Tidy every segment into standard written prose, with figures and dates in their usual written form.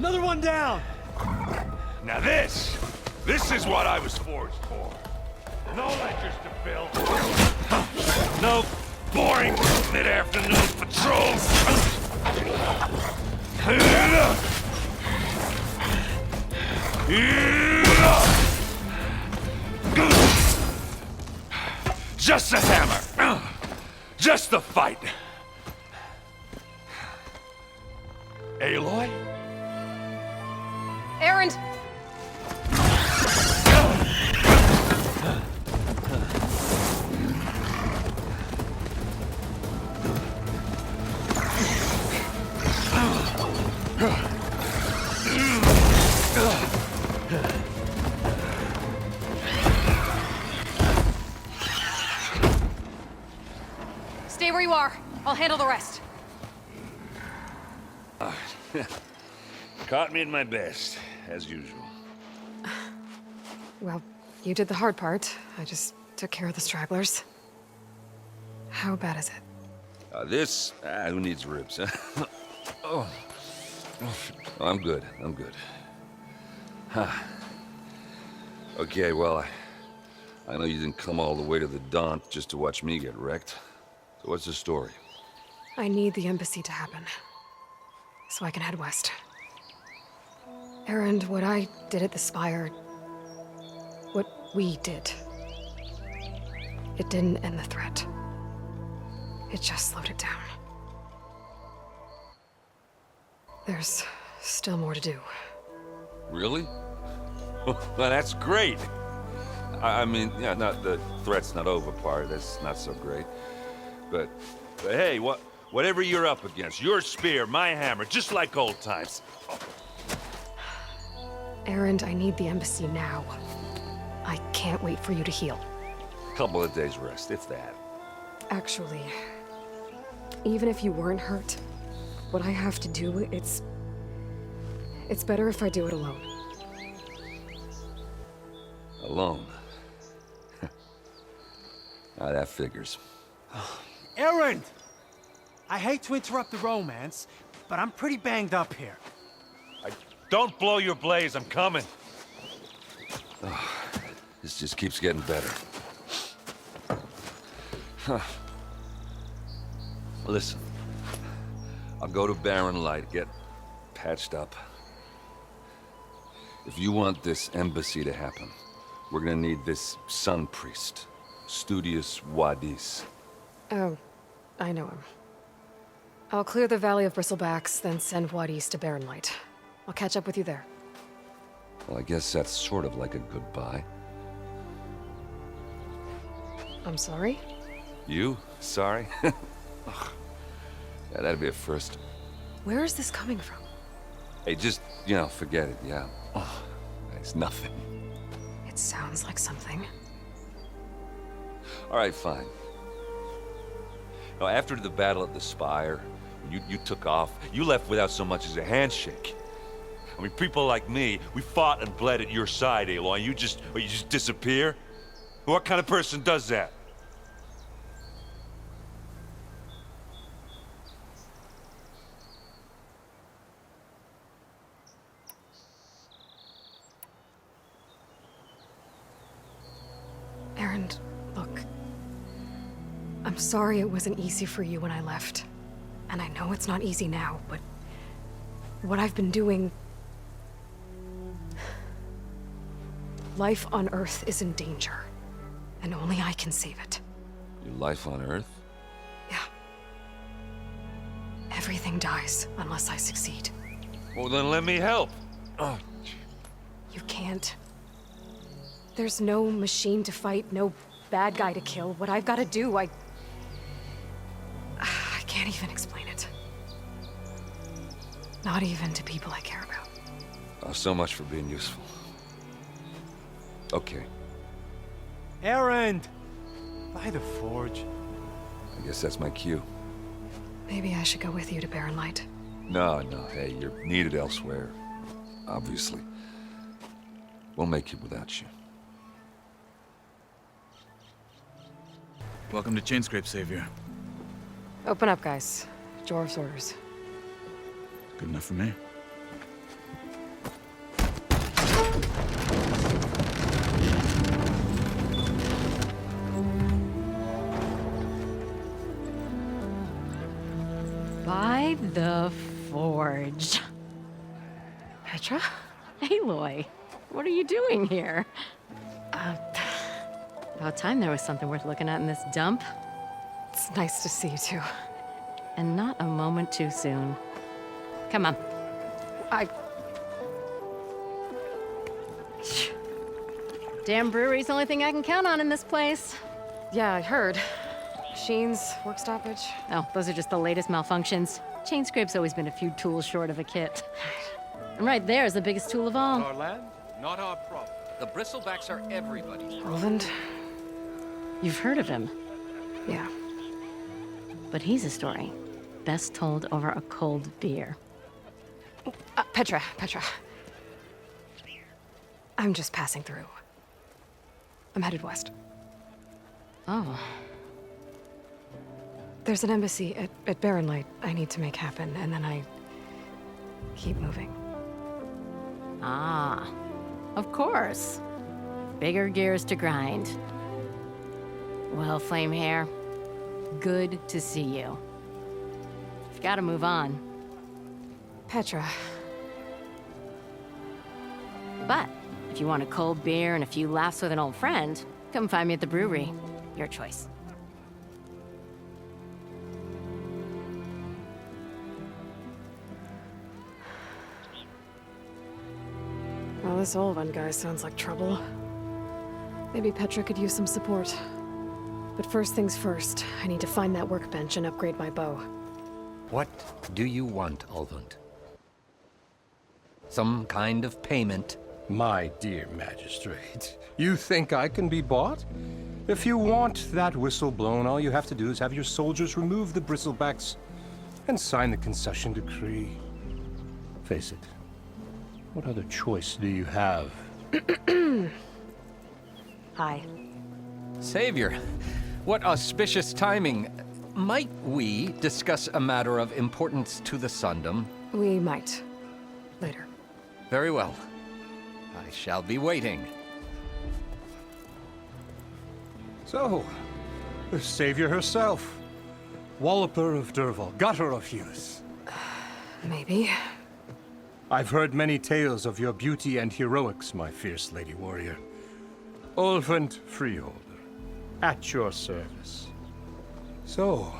Another one down! Now this is what I was forged for. No ledgers to fill. No boring mid-afternoon patrols. Just a hammer. Just the fight. Aloy? Erend! Stay where you are. I'll handle the rest. Caught me at my best, as usual. Well, you did the hard part. I just took care of the stragglers. How bad is it? Who needs ribs, huh? Oh. I'm good. Huh. Okay, well, I know you didn't come all the way to the Daunt just to watch me get wrecked. So what's the story? I need the embassy to happen, so I can head west. Erend, what I did at the Spire, what we did, it didn't end the threat. It just slowed it down. There's still more to do. Really? Well, that's great. I mean, yeah, not the threat's not over part. That's not so great. But hey, whatever you're up against, your spear, my hammer, just like old times. Erend, I need the embassy now. I can't wait for you to heal. Couple of days rest, if that. Actually, even if you weren't hurt, what I have to do, it's better if I do it alone. Alone? Now that figures. Erend! I hate to interrupt the romance, but I'm pretty banged up here. Don't blow your blaze, I'm coming. Oh, this just keeps getting better. Huh. Listen, I'll go to Barren Light, get patched up. If you want this embassy to happen, we're gonna need this sun priest, Studious Wadis. Oh, I know him. I'll clear the Valley of Bristlebacks, then send Wadis to Barren Light. I'll catch up with you there. Well, I guess that's sort of like a goodbye. I'm sorry? You? Sorry? Ugh. Yeah, that'd be a first. Where is this coming from? Hey, just, forget it, yeah. Oh, it's nothing. It sounds like something. All right, fine. Now, after the battle at the Spire, you took off, you left without so much as a handshake. I mean, people like me, we fought and bled at your side, Aloy. You just disappear? What kind of person does that? Erend, look. I'm sorry it wasn't easy for you when I left. And I know it's not easy now, but what I've been doing... Life on Earth is in danger, and only I can save it. Your life on Earth? Yeah. Everything dies unless I succeed. Well, then let me help. Oh. You can't. There's no machine to fight, no bad guy to kill. What I've got to do, I can't even explain it. Not even to people I care about. Oh, so much for being useful. Okay. Erend! By the Forge. I guess that's my cue. Maybe I should go with you to Barren Light. No, hey, you're needed elsewhere. Obviously. We'll make it without you. Welcome to Chainscrape, Savior. Open up, guys. Jorv's orders. Good enough for me. Forge. Petra? Aloy, what are you doing here? About time there was something worth looking at in this dump. It's nice to see you too. And not a moment too soon. Come on. Damn brewery's the only thing I can count on in this place. Yeah, I heard. Machines, work stoppage. Oh, those are just the latest malfunctions. Chain scrape's always been a few tools short of a kit. And right there is the biggest tool of all. Our land, not our problem. The bristlebacks are everybody's problem. Roland? You've heard of him, Yeah. but he's a story best told over a cold beer. Petra. I'm just passing through. I'm headed west. Oh, There's an embassy at Barren Light I need to make happen, and then I keep moving. ah, of course. Bigger gears to grind. Well, Flame Hair, good to see you. You've got to move on. Petra, But if you want a cold beer and a few laughs with an old friend, come find me at the brewery. Your choice. well, this old one guy sounds like trouble. Maybe Petra could use some support. But first things first, I need to find that workbench and upgrade my bow. What do you want, Ulvund? Some kind of payment? My dear magistrate, you think I can be bought? If you want that whistle blown, all you have to do is have your soldiers remove the bristlebacks and sign the concession decree. Face it, what other choice do you have? Hi. Savior, what auspicious timing. Might we discuss a matter of importance to the Sundom? We might. Later. Very well. I shall be waiting. So, the savior herself. Walloper of Derval, gutter of youth. Maybe. I've heard many tales of your beauty and heroics, my fierce lady warrior. Ulvund Freeholder, at your service. So,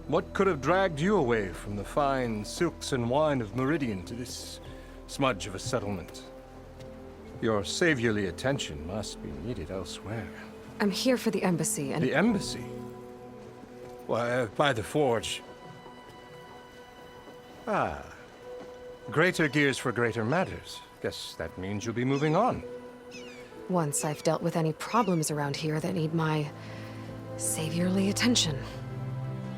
what could have dragged you away from the fine silks and wine of Meridian to this smudge of a settlement? Your saviorly attention must be needed elsewhere. I'm here for the embassy and... The embassy? Why, by the forge. Ah. Greater gears for greater matters. Guess that means you'll be moving on. Once I've dealt with any problems around here that need my saviorly attention.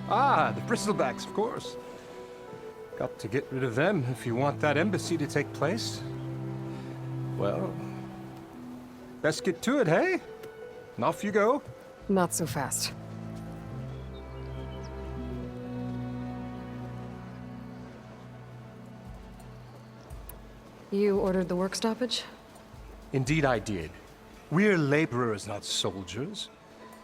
Ah, the bristlebacks, of course. Got to get rid of them if you want that embassy to take place. Well, best get to it, hey? And off you go. Not so fast. You ordered the work stoppage? Indeed I did. We're laborers, not soldiers.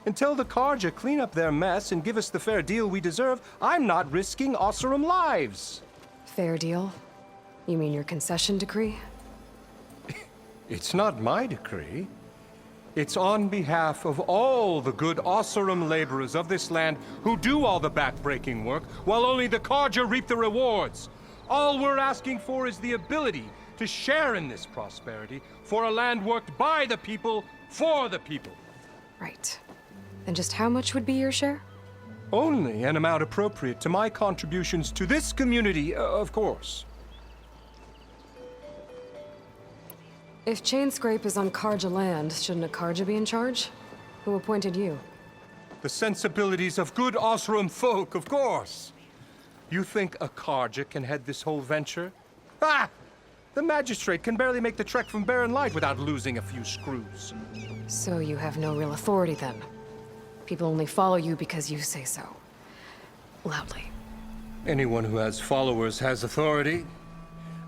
Until the Karja clean up their mess and give us the fair deal we deserve, I'm not risking Osseram lives. Fair deal? You mean your concession decree? It's not my decree. It's on behalf of all the good Osseram laborers of this land who do all the back-breaking work, while only the Karja reap the rewards. All we're asking for is the ability to share in this prosperity for a land worked by the people, for the people. Right. And just how much would be your share? Only an amount appropriate to my contributions to this community, of course. If Chainscrape is on Karja land, shouldn't a Karja be in charge? Who appointed you? The sensibilities of good Osram folk, of course. You think a Karja can head this whole venture? Ah! The magistrate can barely make the trek from Barren Light without losing a few screws. So you have no real authority then? People only follow you because you say so. Loudly. Anyone who has followers has authority.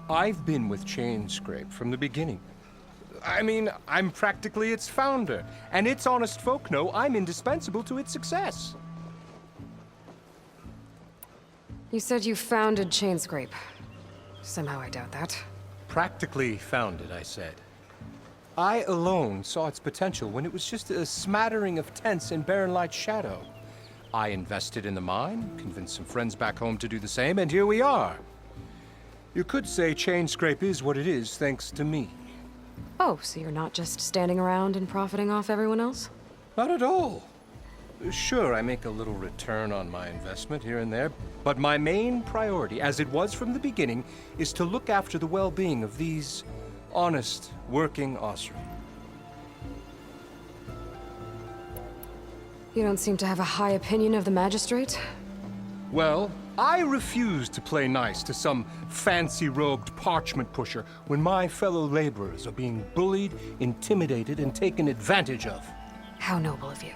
I've been with Chainscrape from the beginning. I mean, I'm practically its founder, and its honest folk know I'm indispensable to its success. You said you founded Chainscrape. Somehow I doubt that. Practically founded, I said. I alone saw its potential when it was just a smattering of tents in Barren Light's shadow. I invested in the mine, convinced some friends back home to do the same, and here we are. You could say Chainscrape is what it is thanks to me. Oh, so you're not just standing around and profiting off everyone else? Not at all. Sure, I make a little return on my investment here and there, but my main priority, as it was from the beginning, is to look after the well-being of these honest, working Osri. You don't seem to have a high opinion of the magistrate? Well, I refuse to play nice to some fancy-robed parchment pusher when my fellow laborers are being bullied, intimidated, and taken advantage of. How noble of you.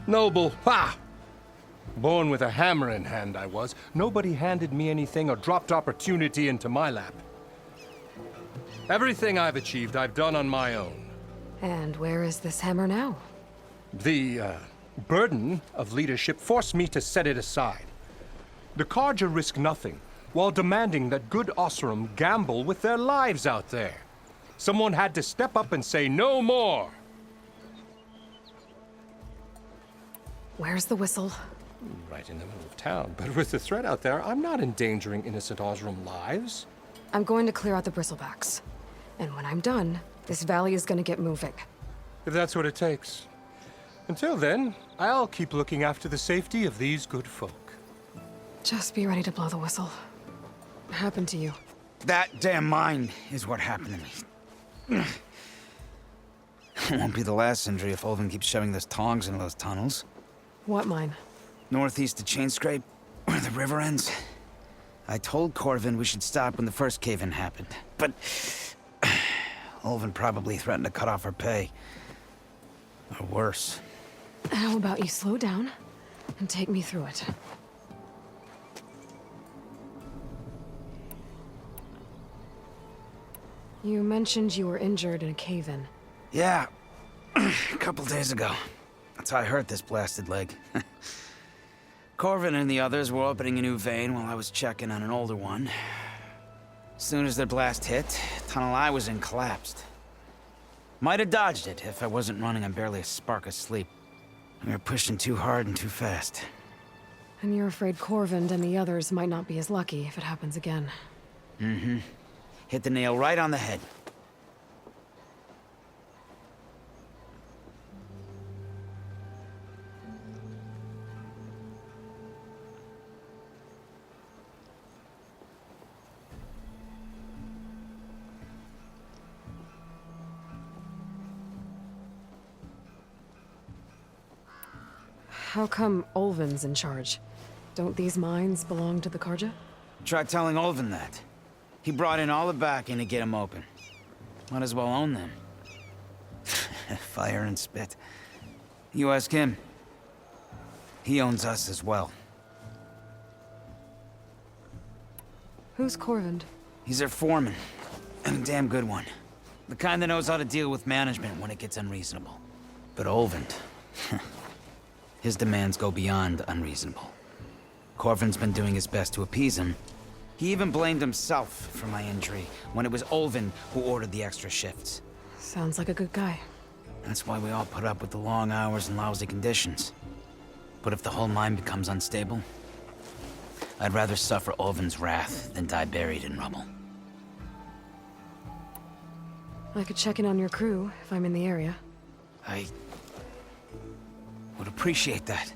Noble, ha! Born with a hammer in hand, I was. Nobody handed me anything or dropped opportunity into my lap. Everything I've achieved, I've done on my own. And where is this hammer now? The burden of leadership forced me to set it aside. The Carja risk nothing, while demanding that good Osram gamble with their lives out there. Someone had to step up and say no more. Where's the whistle? Right in the middle of town, but with the threat out there, I'm not endangering innocent Osram lives. I'm going to clear out the bristlebacks. And when I'm done, this valley is gonna get moving. If that's what it takes. Until then, I'll keep looking after the safety of these good folk. Just be ready to blow the whistle. What happened to you? That damn mine is what happened to me. It won't be the last injury if Olvin keeps shoving those tongs into those tunnels. What mine? Northeast of Chainscrape, where the river ends. I told Corvin we should stop when the first cave-in happened, but Olvin probably threatened to cut off our pay. Or worse. How about you slow down and take me through it? You mentioned you were injured in a cave-in. Yeah, a couple days ago. That's how I hurt this blasted leg. Corvin and the others were opening a new vein while I was checking on an older one. As soon as their blast hit, the tunnel I was in collapsed. Might have dodged it if I wasn't running on barely a spark of sleep. We were pushing too hard and too fast. And you're afraid Corvind and the others might not be as lucky if it happens again. Mm-hmm. Hit the nail right on the head. How come Olvin's in charge? Don't these mines belong to the Carja? Try telling Olvin that. He brought in all the backing to get them open. Might as well own them. Fire and spit. You ask him. He owns us as well. Who's Corvind? He's their foreman. And a damn good one. The kind that knows how to deal with management when it gets unreasonable. But Olvin... his demands go beyond unreasonable. Corvin's been doing his best to appease him. He even blamed himself for my injury when it was Olvin who ordered the extra shifts. Sounds like a good guy. That's why we all put up with the long hours and lousy conditions. But if the whole mine becomes unstable, I'd rather suffer Olvin's wrath than die buried in rubble. I could check in on your crew if I'm in the area. I would appreciate that.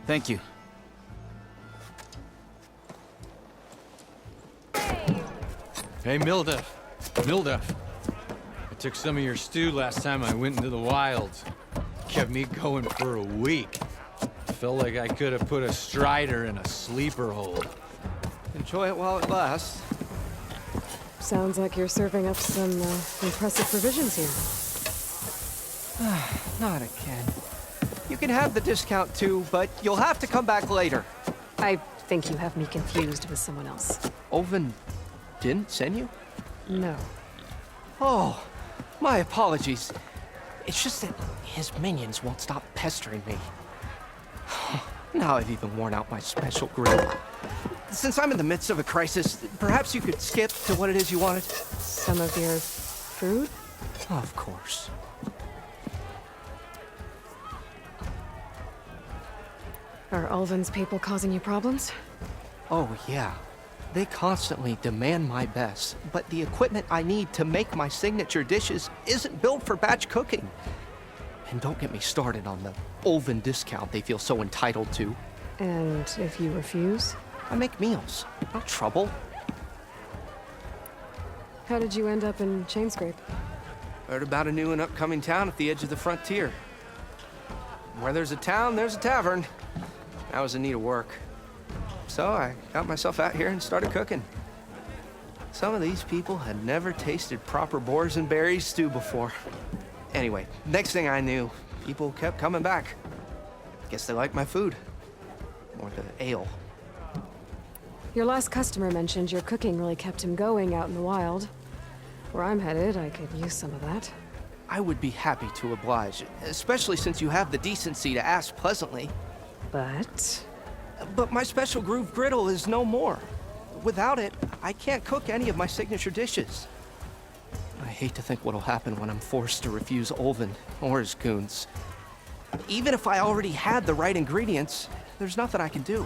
Thank you. Hey, Milduff. Milduff. I took some of your stew last time I went into the wilds. Kept me going for a week. Felt like I could have put a strider in a sleeper hole. Enjoy it while it lasts. Sounds like you're serving up some impressive provisions here. Not again. You can have the discount too, but you'll have to come back later. I think you have me confused with someone else. Olvin didn't send you? No. Oh, my apologies. It's just that his minions won't stop pestering me. Now I've even worn out my special grip. since I'm in the midst of a crisis, perhaps you could skip to what it is you wanted? Some of your food? Of course. Are Ulvin's people causing you problems? Oh, yeah. They constantly demand my best, but the equipment I need to make my signature dishes isn't built for batch cooking. And don't get me started on the Ulvin discount they feel so entitled to. And if you refuse? I make meals, no trouble. How did you end up in Chainscrape? Heard about a new and upcoming town at the edge of the frontier. Where there's a town, there's a tavern. I was in need of work. So I got myself out here and started cooking. Some of these people had never tasted proper boars and berries stew before. Anyway, next thing I knew, people kept coming back. Guess they liked my food. Or the ale. Your last customer mentioned your cooking really kept him going out in the wild. Where I'm headed, I could use some of that. I would be happy to oblige, especially since you have the decency to ask pleasantly. But my special groove griddle is no more. Without it, I can't cook any of my signature dishes. I hate to think what'll happen when I'm forced to refuse Ulvin or his goons. Even if I already had the right ingredients, there's nothing I can do.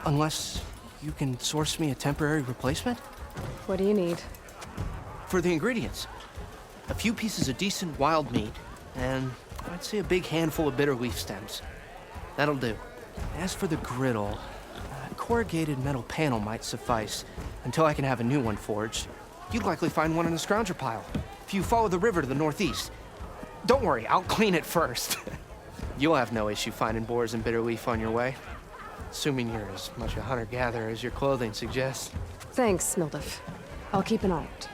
Unless you can source me a temporary replacement? what do you need? For the ingredients, a few pieces of decent wild meat, and I'd say a big handful of bitter leaf stems. That'll do. As for the griddle, a corrugated metal panel might suffice until I can have a new one forged. You'd likely find one in the scrounger pile, if you follow the river to the northeast. Don't worry, I'll clean it first. You'll have no issue finding boars and bitter leaf on your way. Assuming you're as much a hunter-gatherer as your clothing suggests. Thanks, Mildef. I'll keep an eye out.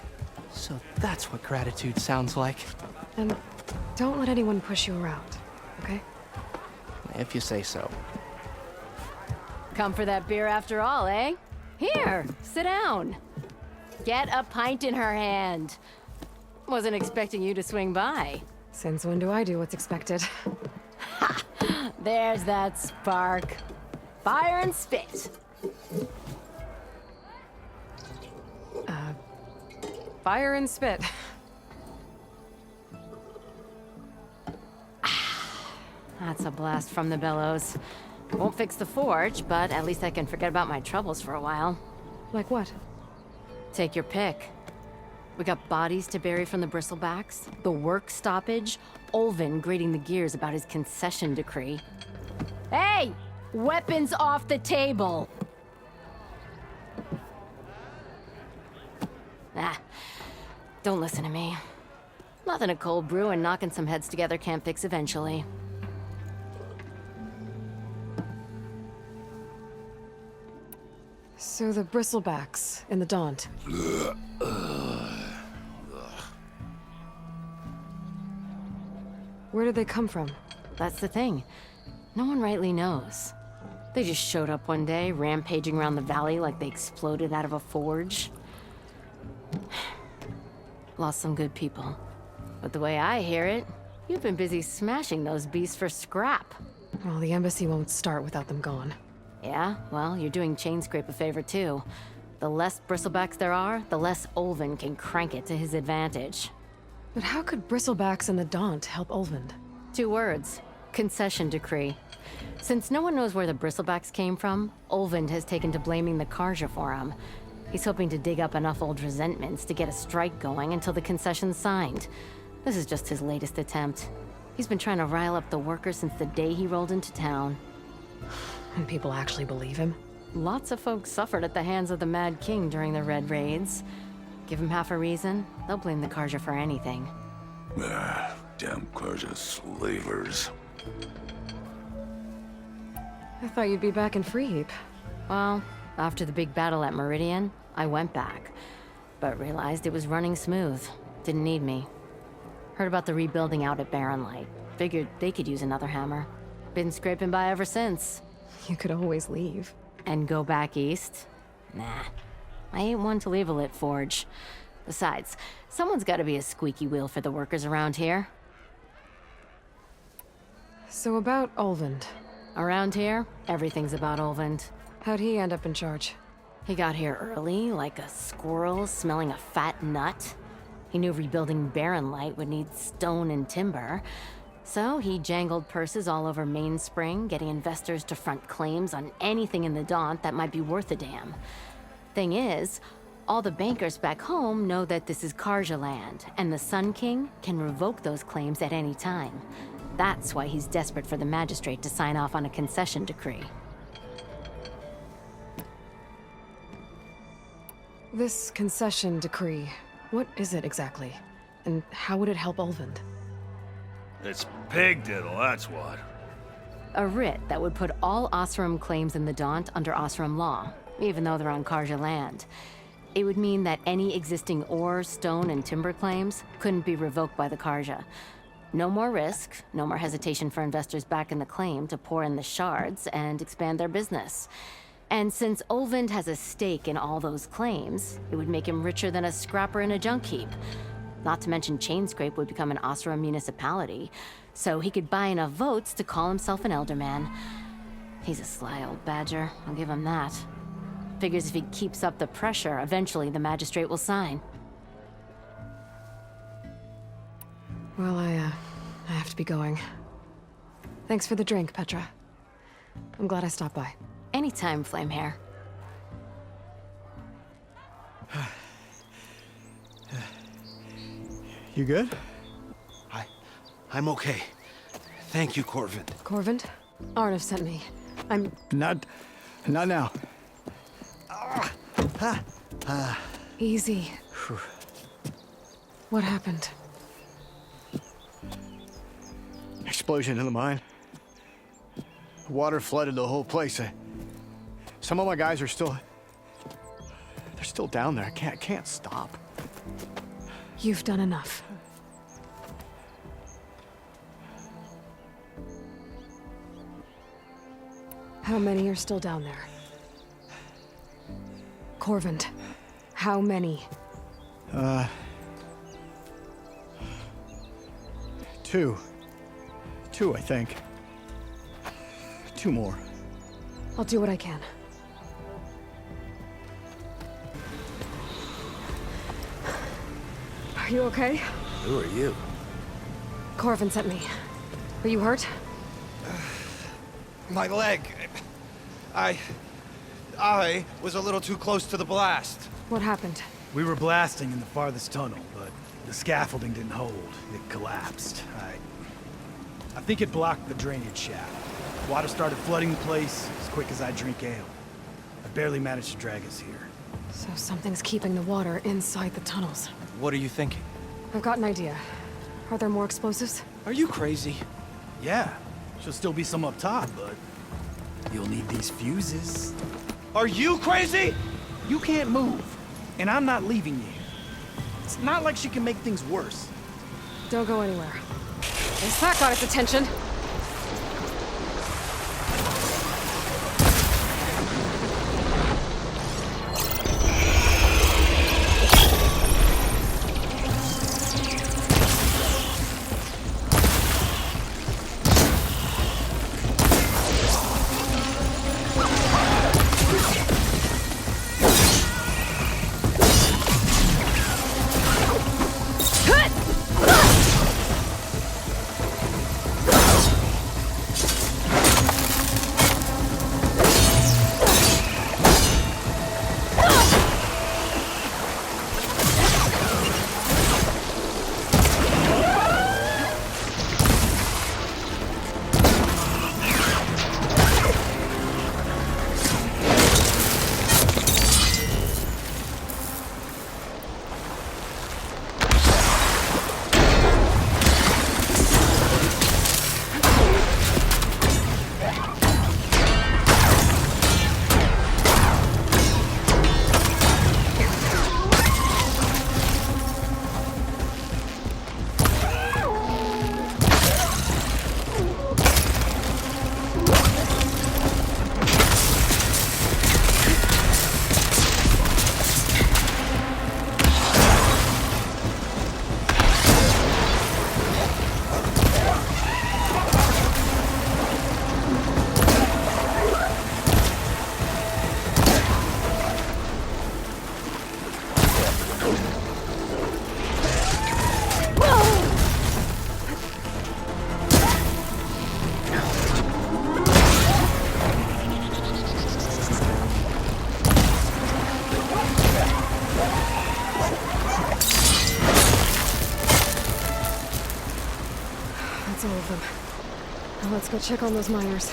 So that's what gratitude sounds like. And don't let anyone push you around, okay? If you say so. Come for that beer after all, eh? Here, sit down. Get a pint in her hand. Wasn't expecting you to swing by. Since when do I do what's expected? There's that spark. Fire and spit. Fire and spit. That's a blast from the bellows. Won't fix the forge, but at least I can forget about my troubles for a while. Like what? Take your pick. We got bodies to bury from the bristlebacks, the work stoppage, Ulvin grating the gears about his concession decree. Hey! Weapons off the table! Don't listen to me. Nothing a cold brew and knocking some heads together can't fix eventually. So the bristlebacks and the Daunt. Where did they come from? That's the thing. No one rightly knows. They just showed up one day, rampaging around the valley like they exploded out of a forge. Lost some good people. But the way I hear it, you've been busy smashing those beasts for scrap. Well, the embassy won't start without them gone. Yeah, well, you're doing Chainscrape a favor too. The less bristlebacks there are, the less Ulvin can crank it to his advantage. But how could bristlebacks and the Daunt help Ulvin? 2 words. Concession decree. Since no one knows where the bristlebacks came from, Ulvin has taken to blaming the Karja for them. He's hoping to dig up enough old resentments to get a strike going until the concession's signed. This is just his latest attempt. He's been trying to rile up the workers since the day he rolled into town. And people actually believe him? Lots of folks suffered at the hands of the Mad King during the Red Raids. Give him half a reason, they'll blame the Karja for anything. Damn Karja slavers. I thought you'd be back in Freeheap. Well, after the big battle at Meridian, I went back, but realized it was running smooth. Didn't need me. Heard about the rebuilding out at Barren Light. Figured they could use another hammer. Been scraping by ever since. You could always leave. And go back east? Nah. I ain't one to leave a lit forge. Besides, someone's gotta be a squeaky wheel for the workers around here. So about Ulvund. Around here, everything's about Ulvund. How'd he end up in charge? He got here early, like a squirrel smelling a fat nut. He knew rebuilding Barren Light would need stone and timber. So he jangled purses all over Mainspring, getting investors to front claims on anything in the Daunt that might be worth a damn. Thing is, all the bankers back home know that this is Karja land, and the Sun King can revoke those claims at any time. That's why he's desperate for the magistrate to sign off on a concession decree. This concession decree, what is it exactly? And how would it help Ulvund? It's pig diddle, that's what. A writ that would put all Osram claims in the Daunt under Osram law, even though they're on Karja land. It would mean that any existing ore, stone, and timber claims couldn't be revoked by the Karja. No more risk, no more hesitation for investors back in the claim to pour in the shards and expand their business. And since Ulvund has a stake in all those claims, it would make him richer than a scrapper in a junk heap. Not to mention Chainscrape would become an Osram municipality, so he could buy enough votes to call himself an elderman. He's a sly old badger, I'll give him that. Figures if he keeps up the pressure, eventually the magistrate will sign. Well, I have to be going. Thanks for the drink, Petra. I'm glad I stopped by. Anytime, Flamehair. You good? I'm okay. Thank you, Corvin. Corvin? Arnav sent me. I'm... Not now. Easy. What happened? Explosion in the mine. Water flooded the whole place. Some of my guys are still... They're still down there. I can't stop. You've done enough. How many are still down there? Corvin, how many? Two. Two, I think. Two more. I'll do what I can. Are you okay? Who are you? Corvin sent me. Are you hurt? My leg. I was a little too close to the blast. What happened? We were blasting in the farthest tunnel, but the scaffolding didn't hold. It collapsed. I think it blocked the drainage shaft. Water started flooding the place as quick as I drink ale. I barely managed to drag us here. So something's keeping the water inside the tunnels. What are you thinking? I've got an idea. Are there more explosives? Are you crazy? Yeah, should still be some up top, but you'll need these fuses. Are you crazy? You can't move, and I'm not leaving you here. It's not like she can make things worse. Don't go anywhere. There's that got its attention. all of them. Now let's go check on those miners.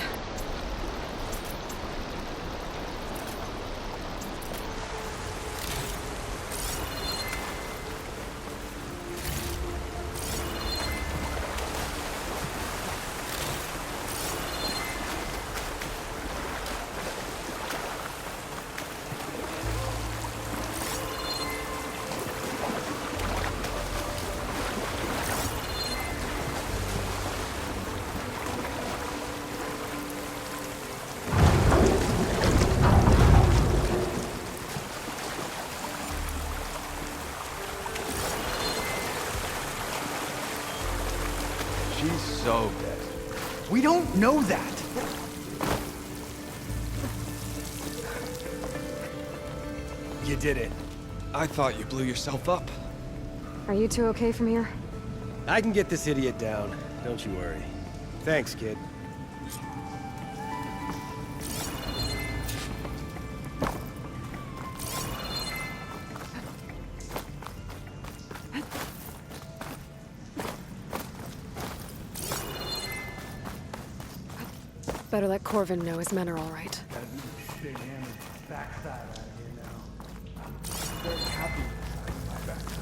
She's so dead. We don't know that. You did it. I thought you blew yourself up. Are you two okay from here? I can get this idiot down. Don't you worry. Thanks, kid. Better let Corvin know his men are all right. Gotta beat the shit hammered backside out of here now. Very happy with my backside.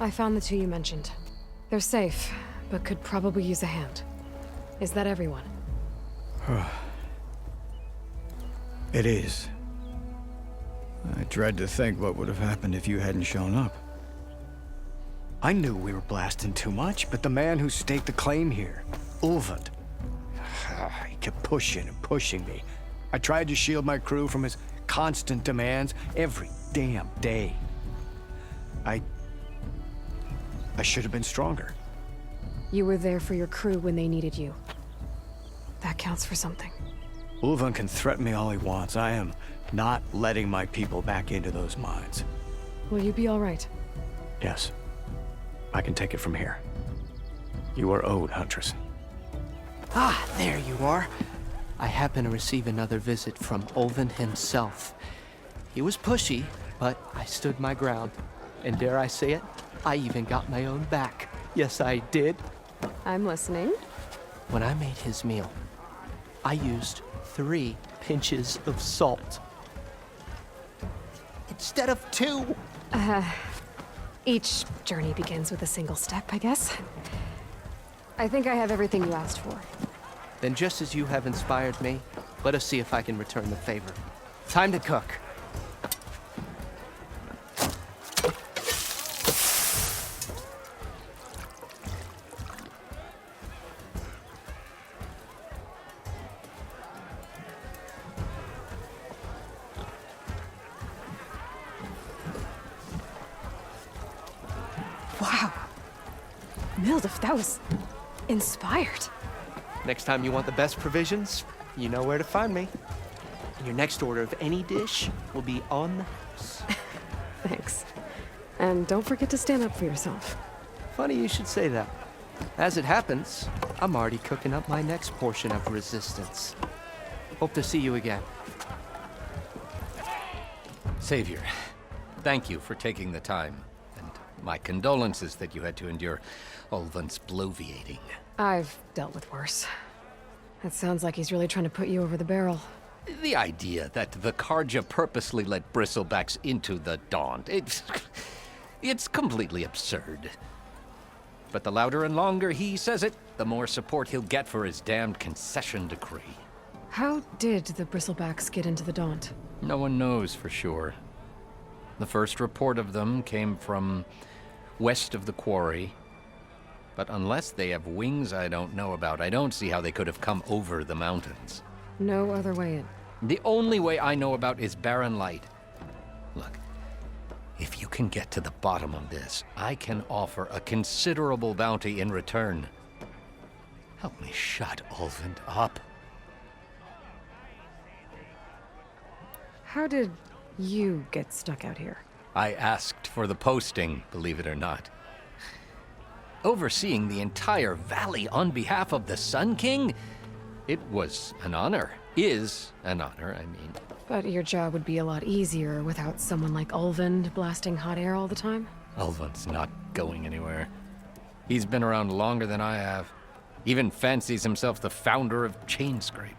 I found the two you mentioned. They're safe, but could probably use a hand. Is that everyone? It is. I dread to think what would have happened if you hadn't shown up. I knew we were blasting too much, but the man who staked the claim here, Ulvund, he kept pushing and pushing me. I tried to shield my crew from his constant demands every damn day. I should have been stronger. You were there for your crew when they needed you. That counts for something. Ulvund can threaten me all he wants. I am not letting my people back into those mines. Will you be all right? Yes. I can take it from here. You are owed, Huntress. Ah, there you are. I happen to receive another visit from Ulvund himself. He was pushy, but I stood my ground. And dare I say it, I even got my own back. Yes, I did. I'm listening. When I made his meal, I used 3 pinches of salt. Instead of 2. Each journey begins with a single step, I guess. I think I have everything you asked for. Then just as you have inspired me, let us see if I can return the favor. Time to cook. Wow. Mildef, that was inspired. Next time you want the best provisions, you know where to find me. And your next order of any dish will be on the house. Thanks. And don't forget to stand up for yourself. Funny you should say that. As it happens, I'm already cooking up my next portion of resistance. Hope to see you again. Savior, thank you for taking the time. And my condolences that you had to endure Ulvund's bloviating. I've dealt with worse. It sounds like he's really trying to put you over the barrel. The idea that the Karja purposely let bristlebacks into the Daunt, it's completely absurd. But the louder and longer he says it, the more support he'll get for his damned concession decree. How did the bristlebacks get into the Daunt? No one knows for sure. The first report of them came from west of the quarry. But unless they have wings I don't know about, I don't see how they could have come over the mountains. No other way in. The only way I know about is Barren Light. Look, if you can get to the bottom of this, I can offer a considerable bounty in return. Help me shut Ulvund up. How did you get stuck out here? I asked for the posting, believe it or not. Overseeing the entire valley on behalf of the Sun King? It was an honor. Is an honor, I mean. But your job would be a lot easier without someone like Ulvund blasting hot air all the time? Ulvund's not going anywhere. He's been around longer than I have. Even fancies himself the founder of Chainscrape.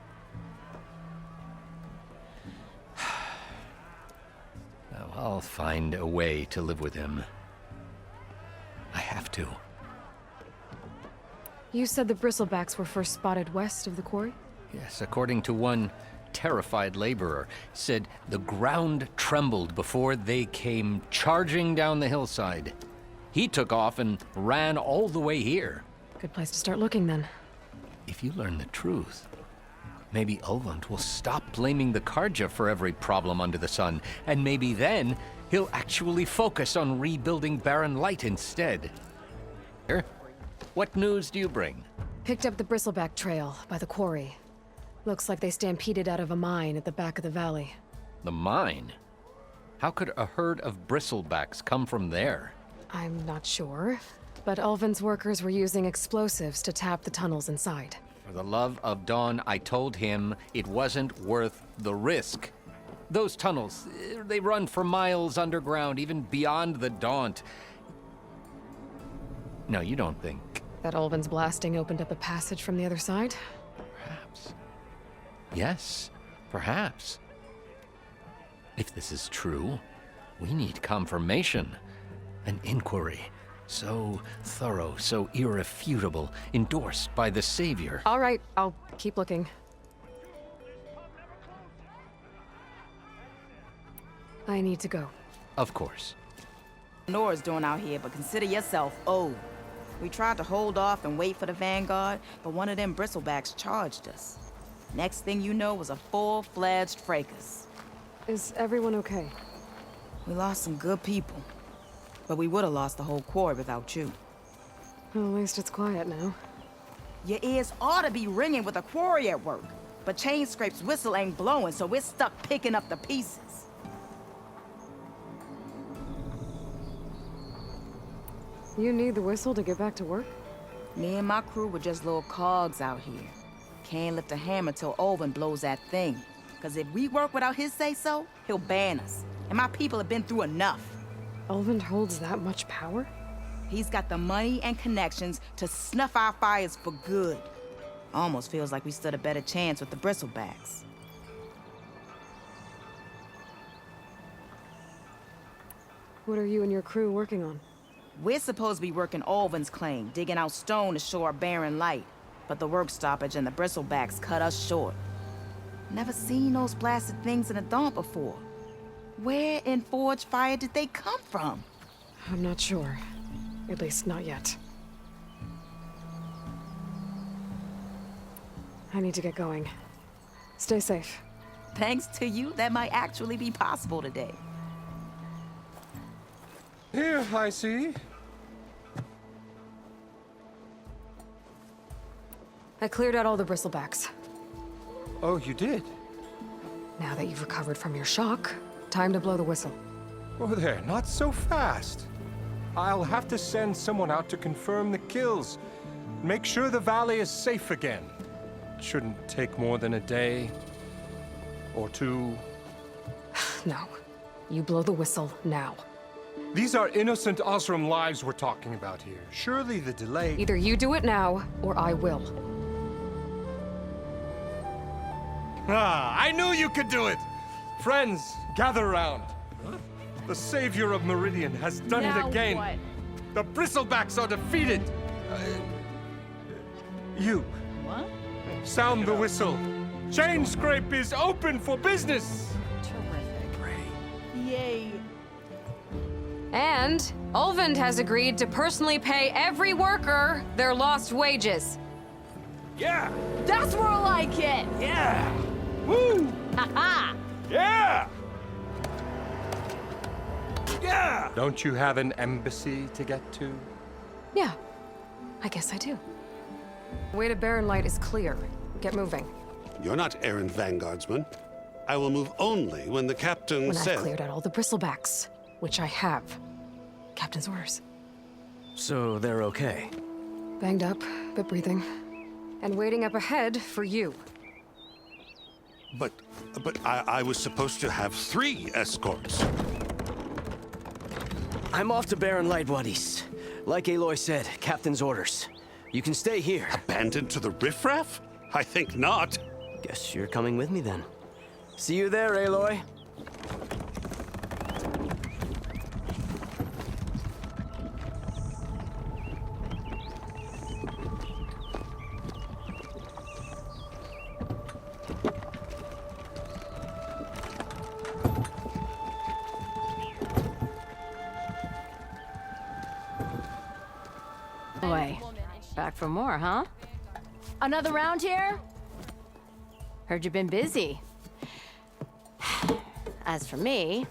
Now, I'll find a way to live with him. I have to. You said the bristlebacks were first spotted west of the quarry? Yes, according to one terrified laborer, said the ground trembled before they came charging down the hillside. He took off and ran all the way here. Good place to start looking, then. If you learn the truth, maybe Ulvund will stop blaming the Karja for every problem under the sun, and maybe then he'll actually focus on rebuilding Barren Light instead. Here, what news do you bring? Picked up the bristleback trail by the quarry. Looks like they stampeded out of a mine at the back of the valley. The mine? How could a herd of bristlebacks come from there? I'm not sure, but Ulvund's workers were using explosives to tap the tunnels inside. For the love of Dawn, I told him it wasn't worth the risk. Those tunnels, they run for miles underground, even beyond the Daunt. No, you don't think... That Ulvund's blasting opened up a passage from the other side? Perhaps. Yes, perhaps. If this is true, we need confirmation. An inquiry. So thorough, so irrefutable, endorsed by the Savior. All right, I'll keep looking. I need to go. Of course. Nora's doing out here, but consider yourself owed. We tried to hold off and wait for the Vanguard, but one of them bristlebacks charged us. Next thing you know was a full-fledged fracas. Is everyone okay? We lost some good people, but we would have lost the whole quarry without you. Well, at least it's quiet now. Your ears ought to be ringing with a quarry at work, but Chainscrape's whistle ain't blowing, so we're stuck picking up the pieces. You need the whistle to get back to work? Me and my crew were just little cogs out here. Can't lift a hammer till Ulvund blows that thing. Cause if we work without his say-so, he'll ban us. And my people have been through enough. Ulvund holds that much power? He's got the money and connections to snuff our fires for good. Almost feels like we stood a better chance with the bristlebacks. What are you and your crew working on? We're supposed to be working Ulvund's claim, digging out stone to shore Barren Light. But the work stoppage and the bristlebacks cut us short. Never seen those blasted things in the Daunt before. Where in Forge Fire did they come from? I'm not sure. At least not yet. I need to get going. Stay safe. Thanks to you, that might actually be possible today. Here, I see. I cleared out all the bristlebacks. Oh, you did? Now that you've recovered from your shock, time to blow the whistle. Oh, there, not so fast. I'll have to send someone out to confirm the kills. Make sure the valley is safe again. It shouldn't take more than a day. Or two. No. You blow the whistle now. These are innocent Osram lives we're talking about here. Surely the delay... Either you do it now, or I will. Ah, I knew you could do it! Friends, gather around. The savior of Meridian has done it again. What? The bristlebacks are defeated. You. What? Sound the whistle. Chain Scrape is open for business! Yay. And Ulvund has agreed to personally pay every worker their lost wages. Yeah! That's more like it! Yeah! Woo! Ha-ha! Yeah! Yeah! Don't you have an embassy to get to? Yeah, I guess I do. Way to Barren Light is clear. Get moving. You're not errant vanguardsman. I will move only when the captain When says... I've cleared out all the bristlebacks, which I have. Captain's orders. So they're okay? Banged up, but breathing. And waiting up ahead for you. But I was supposed to have 3 escorts. I'm off to Barren Light, Wadis. Like Aloy said, Captain's orders. You can stay here. Abandoned to the riffraff? I think not. Guess you're coming with me then. See you there, Aloy. Boy, back for more, huh? Another round here? Heard you've been busy. As for me,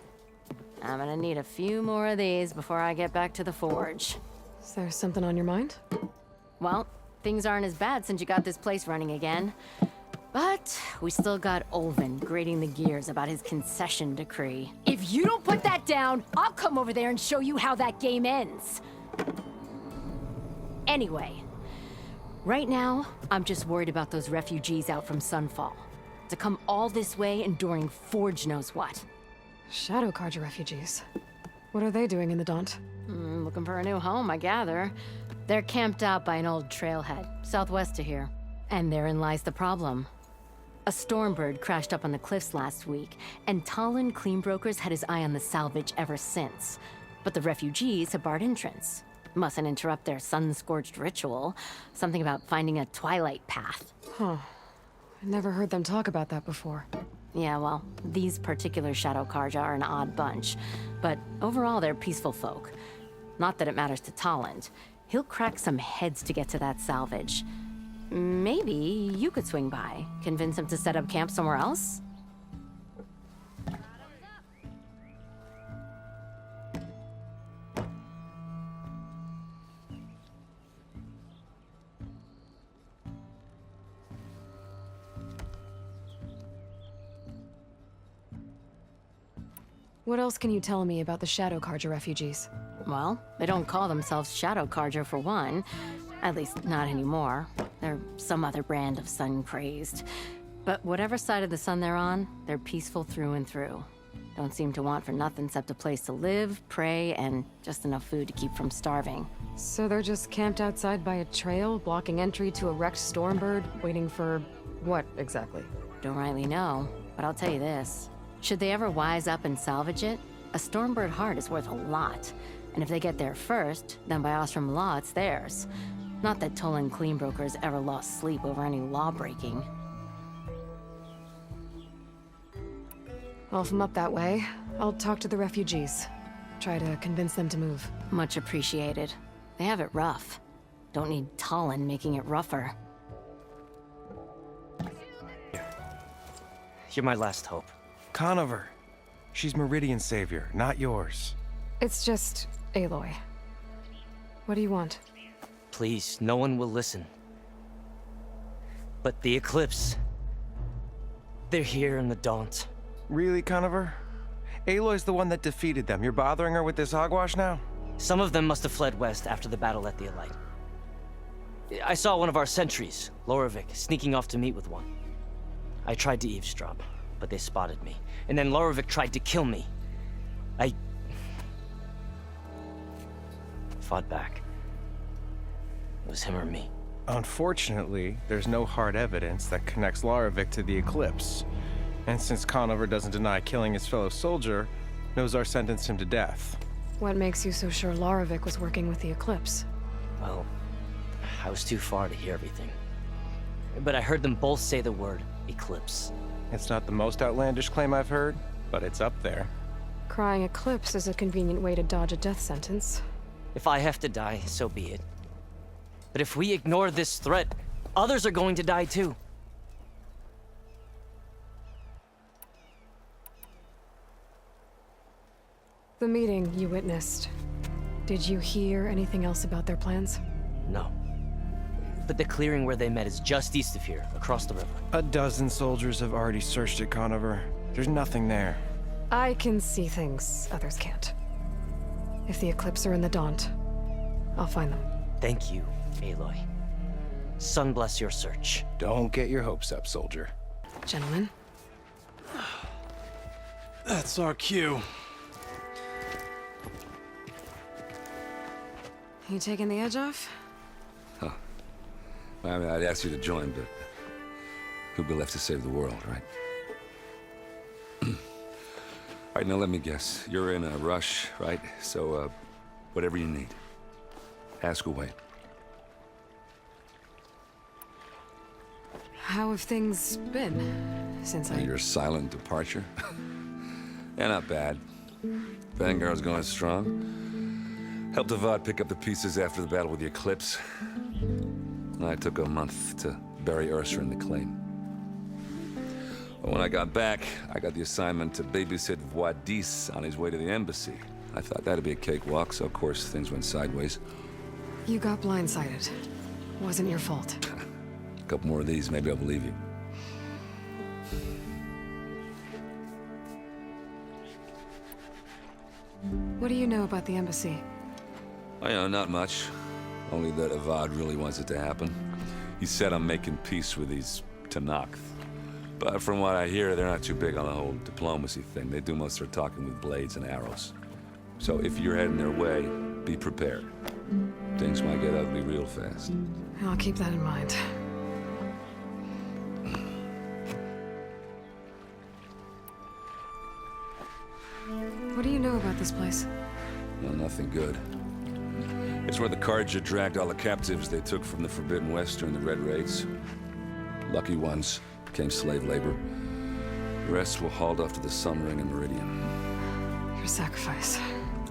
I'm gonna need a few more of these before I get back to the forge. Is there something on your mind? Well, things aren't as bad since you got this place running again. But we still got Ulvund grating the gears about his concession decree. If you don't put that down, I'll come over there and show you how that game ends. Anyway, right now, I'm just worried about those refugees out from Sunfall. To come all this way enduring Forge knows what. Shadow Carja refugees. What are they doing in the Daunt? Looking for a new home, I gather. They're camped out by an old trailhead, southwest of here. And therein lies the problem. A Stormbird crashed up on the cliffs last week, and Talon Cleanbrokers had his eye on the salvage ever since. But the refugees have barred entrance. Mustn't interrupt their sun-scorched ritual. Something about finding a twilight path. Huh. I never heard them talk about that before. Yeah, well, these particular Shadow Carja are an odd bunch. But overall, they're peaceful folk. Not that it matters to Talon. He'll crack some heads to get to that salvage. Maybe you could swing by, convince him to set up camp somewhere else? What else can you tell me about the Shadow Carja refugees? Well, they don't call themselves Shadow Carja for one. At least, not anymore. They're some other brand of sun-crazed. But whatever side of the sun they're on, they're peaceful through and through. Don't seem to want for nothing except a place to live, pray, and just enough food to keep from starving. So they're just camped outside by a trail, blocking entry to a wrecked Stormbird, waiting for what, exactly? Don't rightly know, but I'll tell you this. Should they ever wise up and salvage it, a Stormbird heart is worth a lot. And if they get there first, then by Ostrom law, it's theirs. Not that Tolan Cleanbrokers ever lost sleep over any law-breaking. Well, if I'm up that way, I'll talk to the refugees. Try to convince them to move. Much appreciated. They have it rough. Don't need Talon making it rougher. You're my last hope. Conover. She's Meridian's savior, not yours. It's just Aloy. What do you want? Please, no one will listen. But the Eclipse... they're here in the Daunt. Really, Conover? Aloy's the one that defeated them. You're bothering her with this hogwash now? Some of them must have fled west after the battle at the Elite. I saw one of our sentries, Loravik, sneaking off to meet with one. I tried to eavesdrop, but they spotted me. And then Loravik tried to kill me. I fought back. It was him or me. Unfortunately, there's no hard evidence that connects Loravik to the Eclipse. And since Conover doesn't deny killing his fellow soldier, Nozar sentenced him to death. What makes you so sure Loravik was working with the Eclipse? Well, I was too far to hear everything. but I heard them both say the word eclipse. It's not the most outlandish claim I've heard, but it's up there. Crying eclipse is a convenient way to dodge a death sentence. If I have to die, so be it. But if we ignore this threat, others are going to die too. The meeting you witnessed. Did you hear anything else about their plans? No. But the clearing where they met is just east of here, across the river. A dozen soldiers have already searched it, Conover. There's nothing there. I can see things others can't. If the Eclipse are in the Daunt, I'll find them. Thank you, Aloy. Sun bless your search. Don't get your hopes up, soldier. Gentlemen. That's our cue. You taking the edge off? Huh. I mean, I'd ask you to join, but who'd be left to save the world, right? All right, now let me guess. You're in a rush, right? So, whatever you need. Ask away. How have things been since Your silent departure? Yeah, not bad. Vanguard's going strong. Helped Avad pick up the pieces after the battle with the Eclipse. I took a month to bury Ursa in the claim. But when I got back, I got the assignment to babysit Wadis on his way to the embassy. I thought that'd be a cakewalk, so of course things went sideways. You got blindsided. Wasn't your fault. A couple more of these, maybe I'll believe you. What do you know about the embassy? I know, not much. Only that Avad really wants it to happen. He said I'm making peace with these Tanakh. But from what I hear, they're not too big on the whole diplomacy thing. They do most of their talking with blades and arrows. So if you're heading their way, be prepared. Things might get ugly real fast. I'll keep that in mind. What do you know about this place? No, nothing good. It's where the Carja dragged all the captives they took from the Forbidden West during the Red Raids. Lucky ones became slave labor. The rest were hauled off to the Sun Ring and Meridian. Your sacrifice.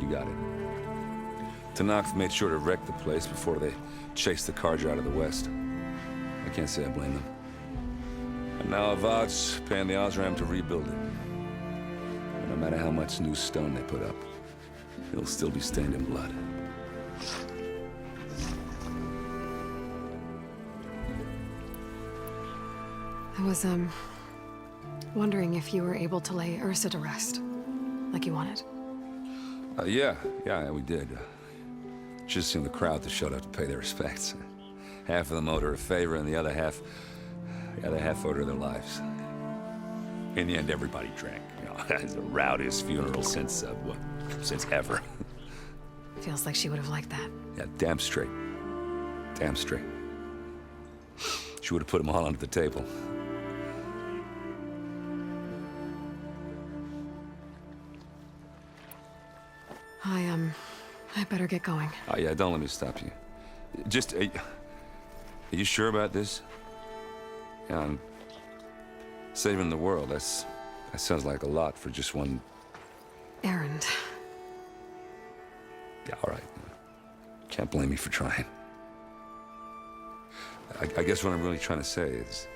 You got it. Tanakh made sure to wreck the place before they chased the Carja out of the West. I can't say I blame them. And now Avad's paying the Osram to rebuild it. And no matter how much new stone they put up, it'll still be stained in blood. I was, wondering if you were able to lay Ursa to rest, like you wanted. Yeah, we did. Just seemed the crowd that showed up to pay their respects. Half of them owed her a favor, and the other half owed her their lives. In the end, everybody drank. You know, it's the rowdiest funeral since ever. Feels like she would have liked that. Yeah, damn straight. Damn straight. She would have put them all under the table. I better get going. Oh, yeah, don't let me stop you. Just, are you sure about this? Yeah, I'm saving the world. That sounds like a lot for just one... errand. Yeah, all right. Can't blame me for trying. I guess what I'm really trying to say is,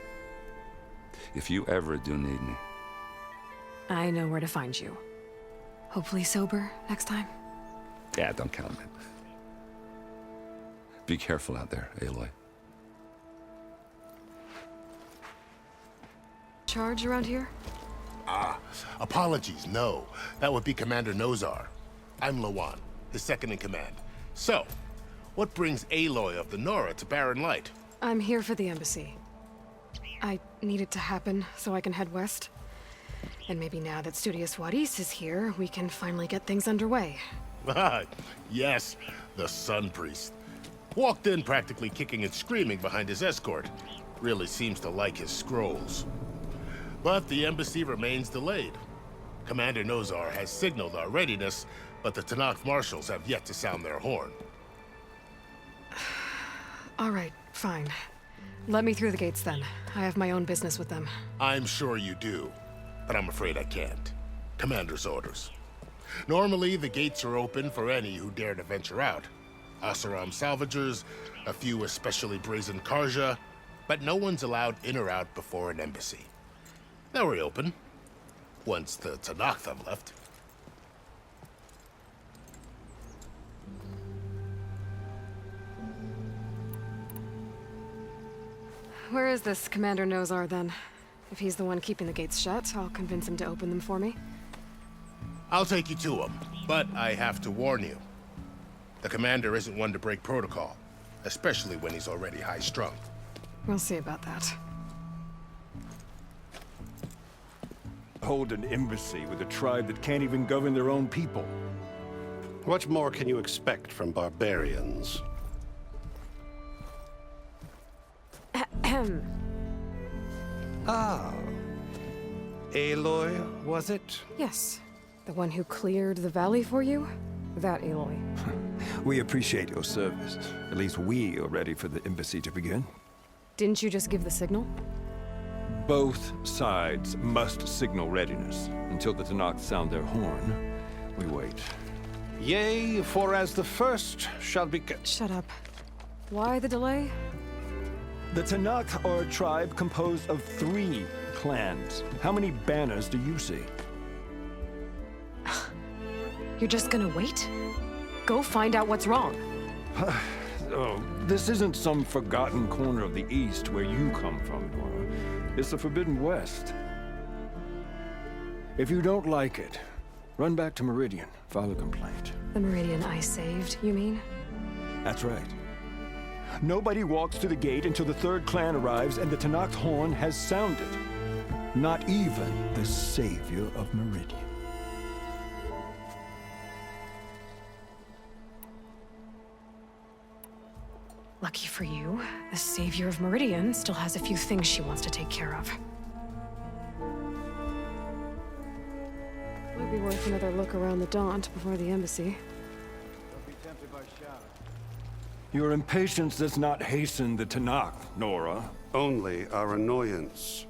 if you ever do need me... I know where to find you. Hopefully sober next time. Yeah, don't count on it. Be careful out there, Aloy. Charge around here? Apologies, no. That would be Commander Nozar. I'm Lawan, his second in command. So, what brings Aloy of the Nora to Barren Light? I'm here for the embassy. I need it to happen so I can head west. And maybe now that Studious Wadis is here, we can finally get things underway. Yes, the Sun Priest. Walked in practically kicking and screaming behind his escort. Really seems to like his scrolls. But the embassy remains delayed. Commander Nozar has signaled our readiness, but the Tanakh marshals have yet to sound their horn. All right, fine. Let me through the gates then. I have my own business with them. I'm sure you do, but I'm afraid I can't. Commander's orders. Normally, the gates are open for any who dare to venture out. Asaram salvagers, a few especially brazen Karja, but no one's allowed in or out before an embassy. Now we're open, once the Tanakh have left. Where is this Commander Nozar, then? If he's the one keeping the gates shut, I'll convince him to open them for me. I'll take you to him, but I have to warn you. The commander isn't one to break protocol, especially when he's already high-strung. We'll see about that. Hold an embassy with a tribe that can't even govern their own people. What more can you expect from barbarians? Ahem. Ah. Aloy, was it? Yes. The one who cleared the valley for you? That Aloy. We appreciate your service. At least we are ready for the embassy to begin. Didn't you just give the signal? Both sides must signal readiness. Until the Tanakh sound their horn, we wait. Yea, for as the first shall be... Shut up. Why the delay? The Tanakh are a tribe composed of 3 clans. How many banners do you see? You're just gonna wait? Go find out what's wrong. Oh, this isn't some forgotten corner of the East where you come from, Nora. It's the Forbidden West. If you don't like it, run back to Meridian, file a complaint. The Meridian I saved, you mean? That's right. Nobody walks to the gate until the 3rd clan arrives and the Tanakh horn has sounded. Not even the savior of Meridian. Lucky for you, the savior of Meridian still has a few things she wants to take care of. Might be worth another look around the Daunt before the embassy. Your impatience does not hasten the Tanakh, Nora. Only our annoyance.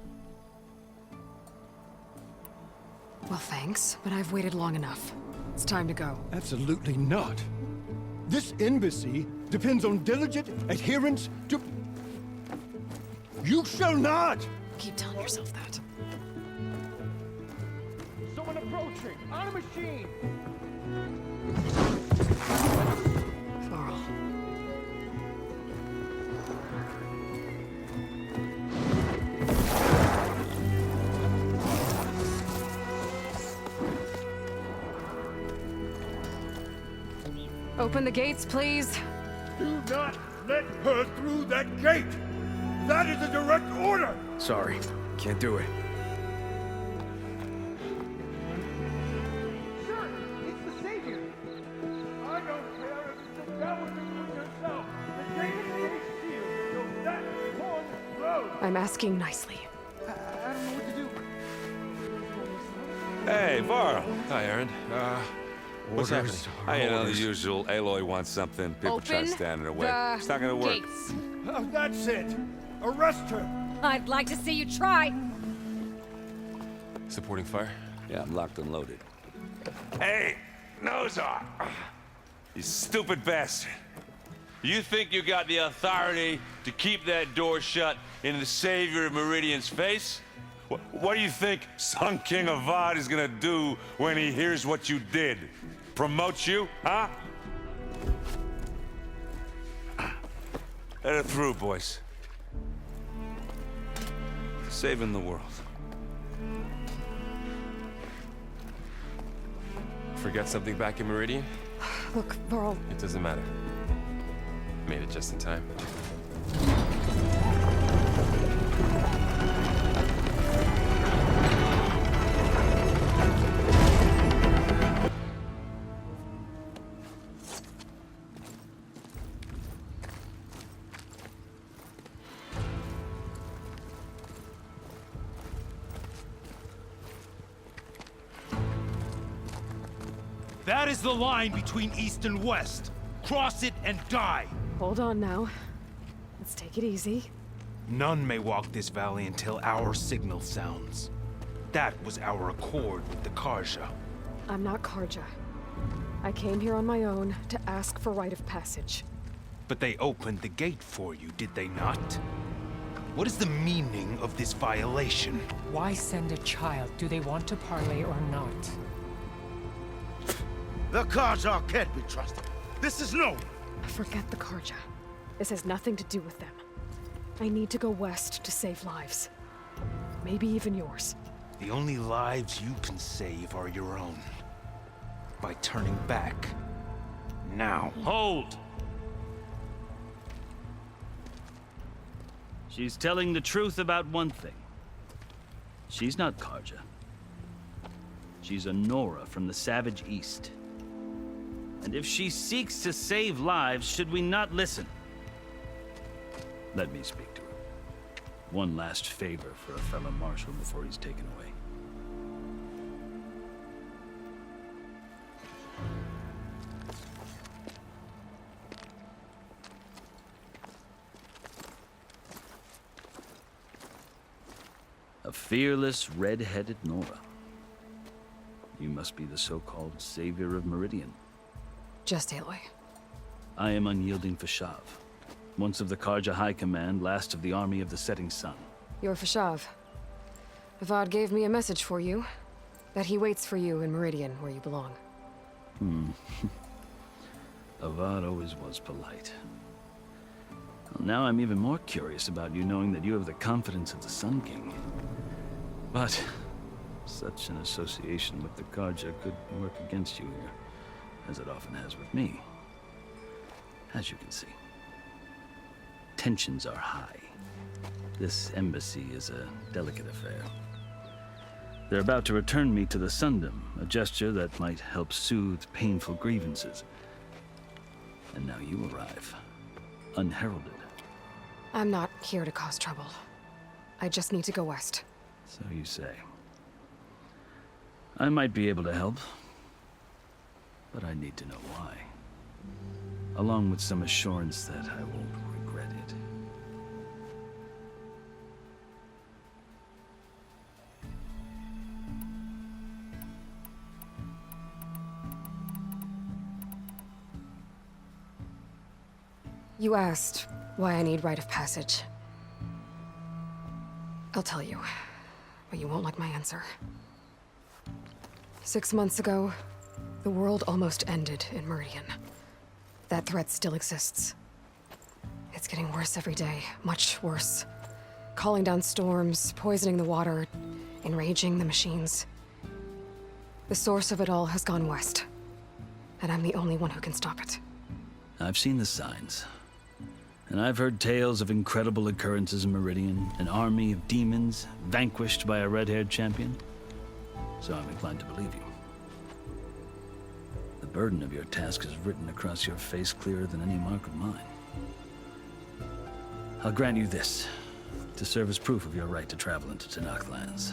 Well, thanks, but I've waited long enough. It's time to go. Absolutely not. This embassy depends on diligent adherence to... You shall not! Keep telling yourself that. Someone approaching! On a machine! Varl. Open the gates, please. Do not let her through that gate! That is a direct order! Sorry, can't do it. Sure, it's the Savior! I don't care if it's the devil between yourself! The gate is sealed, so that horn blows! I'm asking nicely. I don't know what to do. Hey, Varl. Hi, Aaron. What's happening? You know, the usual. Aloy wants something. People try to stand in her way. It's not gonna work. Gates. Oh, that's it! Arrest her! I'd like to see you try. Supporting fire? Yeah, I'm locked and loaded. Hey, Nozar! You stupid bastard. You think you got the authority to keep that door shut in the savior of Meridian's face? What do you think Sun King Avad is gonna do when he hears what you did? Promote you, huh? Let her through, boys. Saving the world. Forget something back in Meridian? Look, Varl. It doesn't matter. Made it just in time. That is the line between East and West. Cross it and die. Hold on now. Let's take it easy. None may walk this valley until our signal sounds. That was our accord with the Karja. I'm not Karja. I came here on my own to ask for rite of passage. But they opened the gate for you, did they not? What is the meaning of this violation? Why send a child? Do they want to parley or not? The Karja can't be trusted. This is no. Forget the Karja. This has nothing to do with them. I need to go west to save lives. Maybe even yours. The only lives you can save are your own. By turning back. Now. Hold! She's telling the truth about one thing. She's not Karja. She's a Nora from the Savage East. And if she seeks to save lives, should we not listen? Let me speak to her. One last favor for a fellow marshal before he's taken away. A fearless, red-headed Nora. You must be the so-called savior of Meridian. Just Aloy. I am unyielding Fashav. Once of the Karja High Command, last of the army of the setting sun. You're Fashav. Avad gave me a message for you. That he waits for you in Meridian, where you belong. Avad always was polite. Well, now I'm even more curious about you knowing that you have the confidence of the Sun King. But such an association with the Karja could work against you here, as it often has with me. As you can see. Tensions are high. This embassy is a delicate affair. They're about to return me to the Sundom, a gesture that might help soothe painful grievances. And now you arrive, unheralded. I'm not here to cause trouble. I just need to go west. So you say. I might be able to help, but I need to know why. Along with some assurance that I won't regret it. You asked why I need rite of passage. I'll tell you, but you won't like my answer. 6 months ago, the world almost ended in Meridian. That threat still exists. It's getting worse every day, much worse. Calling down storms, poisoning the water, enraging the machines. The source of it all has gone west, and I'm the only one who can stop it. I've seen the signs. And I've heard tales of incredible occurrences in Meridian, an army of demons vanquished by a red-haired champion. So I'm inclined to believe you. The burden of your task is written across your face clearer than any mark of mine. I'll grant you this, to serve as proof of your right to travel into Tanakh lands.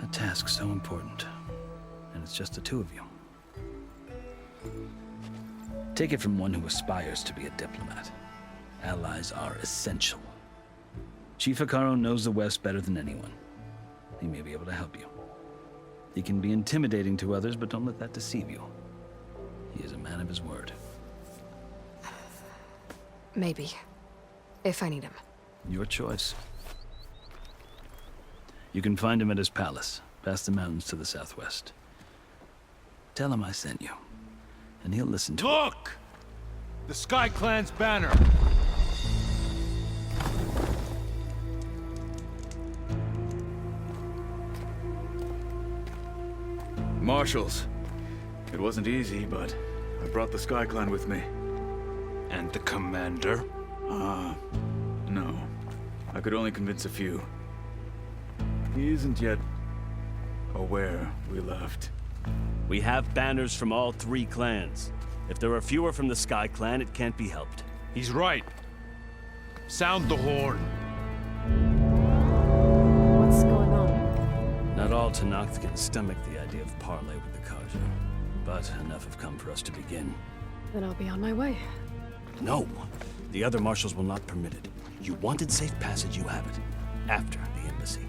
A task so important, and it's just the two of you. Take it from one who aspires to be a diplomat. Allies are essential. Chief Hikaru knows the West better than anyone. He may be able to help you. He can be intimidating to others, but don't let that deceive you. He is a man of his word. Maybe. If I need him. Your choice. You can find him at his palace, past the mountains to the southwest. Tell him I sent you. And he'll listen to Look! The Sky Clan's banner! Marshals. It wasn't easy, but I brought the Sky Clan with me. And the commander? No. I could only convince a few. He isn't yet aware we left. We have banners from all 3 clans. If there are fewer from the Sky Clan, it can't be helped. He's right. Sound the horn. What's going on? Not all Tanakh can stomach the idea of parley with the Karja. But enough have come for us to begin. Then I'll be on my way. No. The other marshals will not permit it. You wanted safe passage, you have it. After the embassy.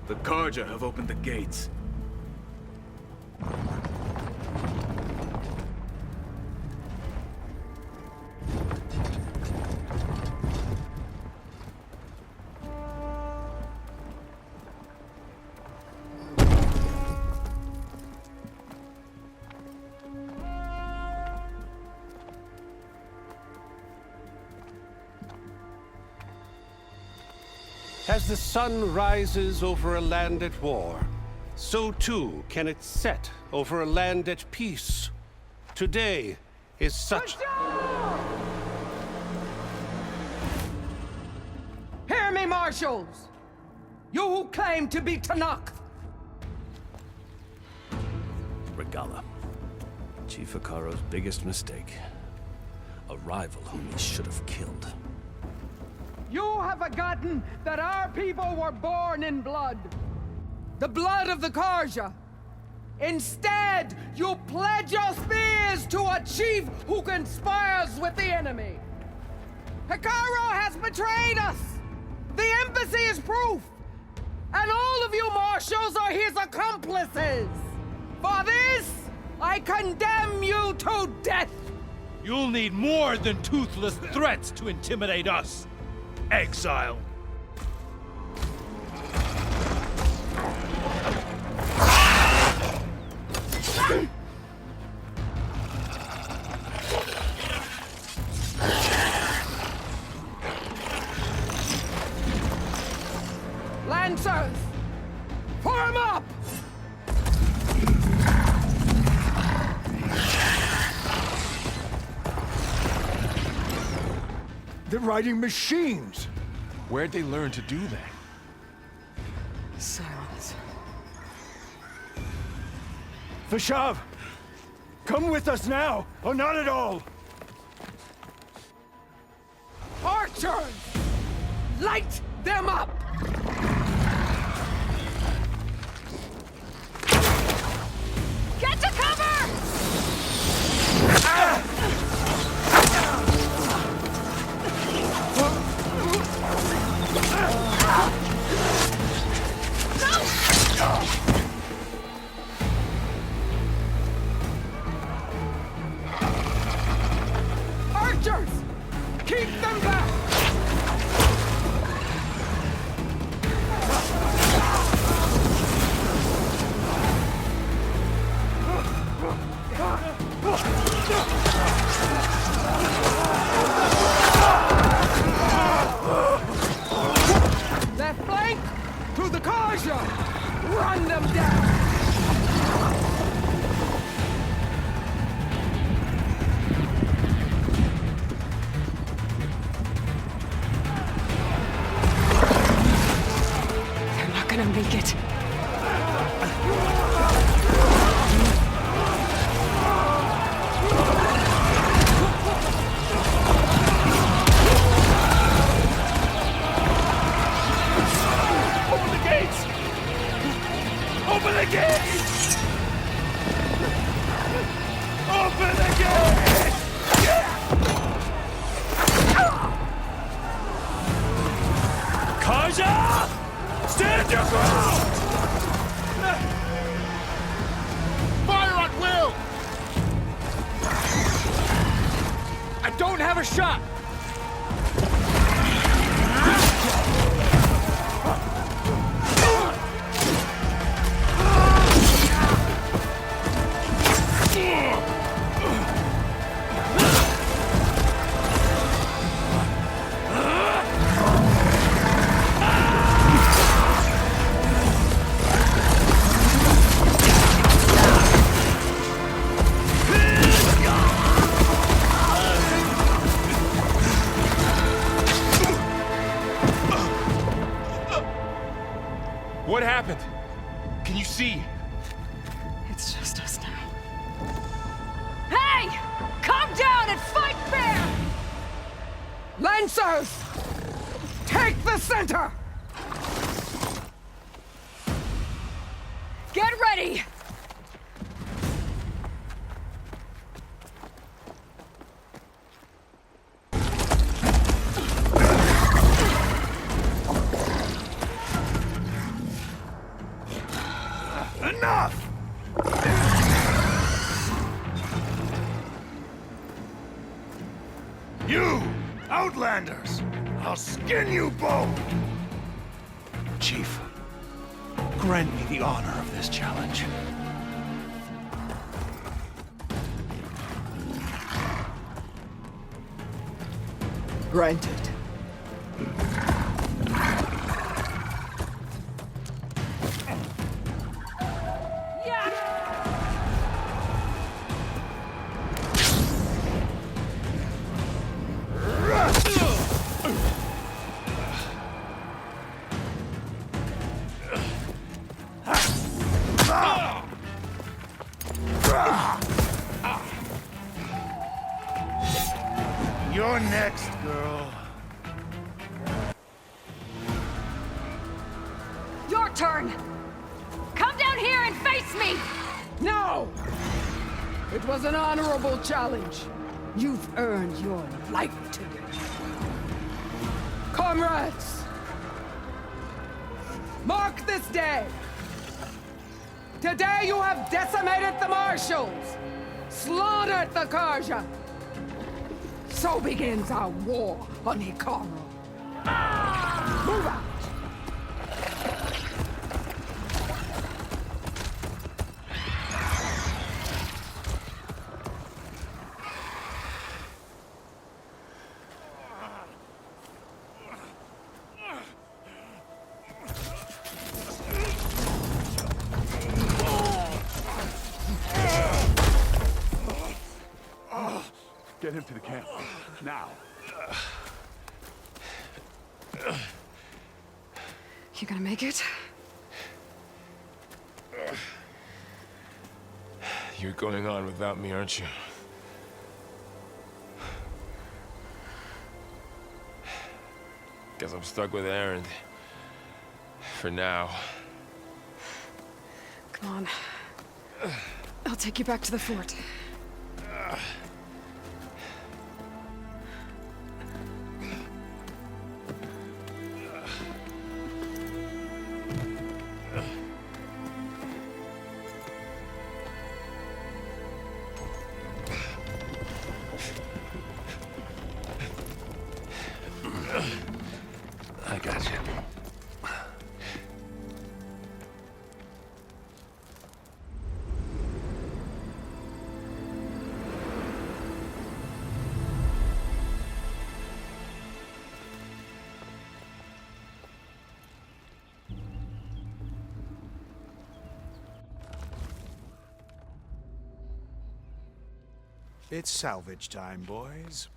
The Karja have opened the gates. As the sun rises over a land at war, so too can it set over a land at peace. Today is such... Hear me, marshals! You who claim to be Tanakh! Regala. Chief Hikaro's biggest mistake. A rival whom he should have killed. You have forgotten that our people were born in blood. The blood of the Karja. Instead, you pledge your spears to a chief who conspires with the enemy. Hikaro has betrayed us! The embassy is proof! And all of you marshals are his accomplices! For this, I condemn you to death! You'll need more than toothless threats to intimidate us. Exile. Lancers! Form up! They're riding machines! Where'd they learn to do that? Silence. Vashav! Come with us now, or not at all! Archers! Light them up! Get to cover! Archers! Keep them back! Left flank! To the Karja! Run them down! They're not gonna make it. Open the gates! Open the gates! Open the gates! Karja! Stand your ground! Fire at will! I don't have a shot! What happened? Can you see? It's just us now. Hey! Calm down and fight fair! Lancers! Take the center! Get ready! Enough! You, Outlanders! I'll skin you both! Chief, grant me the honor of this challenge. Granted. You're next, girl. Your turn! Come down here and face me! No! It was an honorable challenge. You've earned your life today. Comrades! Mark this day! Today you have decimated the Marshals! Slaughtered the Karja! So begins our war on Hikaru. Move out! Get him to the camp. Now. You gonna make it? You're going on without me, aren't you? Guess I'm stuck with Aaron. For now. Come on. I'll take you back to the fort. I got you. It's salvage time, boys.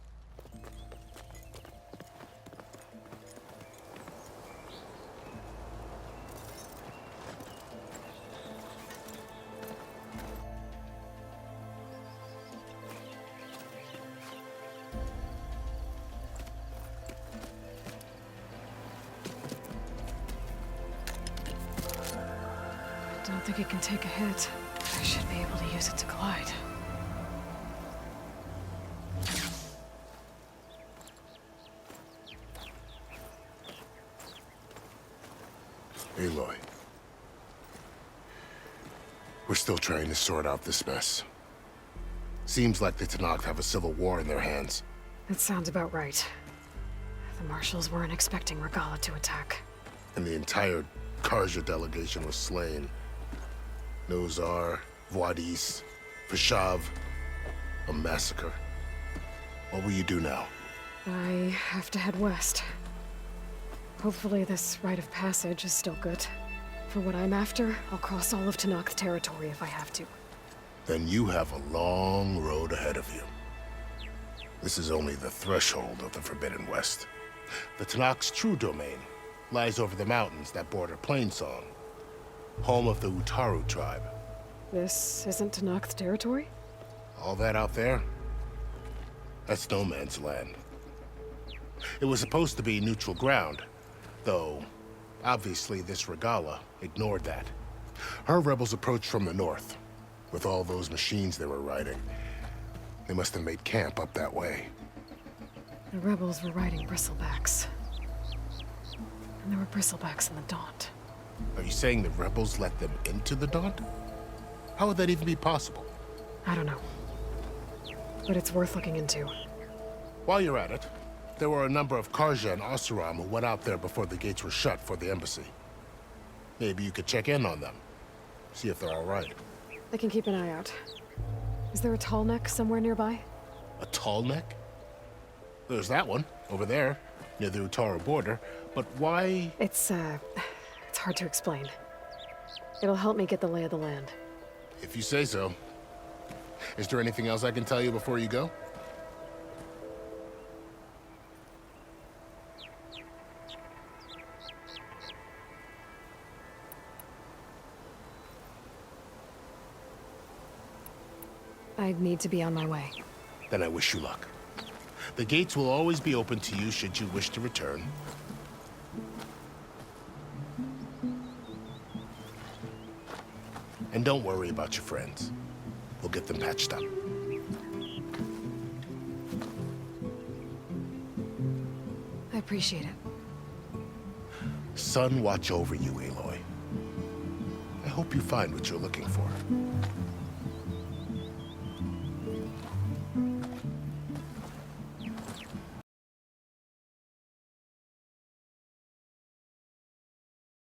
I don't think it can take a hit. I should be able to use it to glide. Aloy. We're still trying to sort out this mess. Seems like the Tenakth have a civil war in their hands. That sounds about right. The Marshals weren't expecting Regala to attack. And the entire Karja delegation was slain. Nozar, Voidis, Vashav. A massacre. What will you do now? I have to head west. Hopefully this rite of passage is still good. For what I'm after, I'll cross all of Tenakth territory if I have to. Then you have a long road ahead of you. This is only the threshold of the Forbidden West. The Tenakth's true domain lies over the mountains that border Plainsong, home of the Utaru tribe. This isn't Tenakth territory? All that out there? That's no man's land. It was supposed to be neutral ground, though obviously this Regala ignored that. Her rebels approached from the north, with all those machines they were riding. They must have made camp up that way. The rebels were riding bristlebacks. And there were bristlebacks in the Daunt. Are you saying the rebels let them into the Daunt? How would that even be possible? I don't know. But it's worth looking into. While you're at it, there were a number of Karja and Oseram who went out there before the gates were shut for the embassy. Maybe you could check in on them. See if they're all right. I can keep an eye out. Is there a tall neck somewhere nearby? A tall neck? There's that one, over there, near the Utara border. But why? It's hard to explain. It'll help me get the lay of the land. If you say so. Is there anything else I can tell you before you go? I need to be on my way. Then I wish you luck. The gates will always be open to you should you wish to return. And don't worry about your friends. We'll get them patched up. I appreciate it. Sun watch over you, Aloy. I hope you find what you're looking for.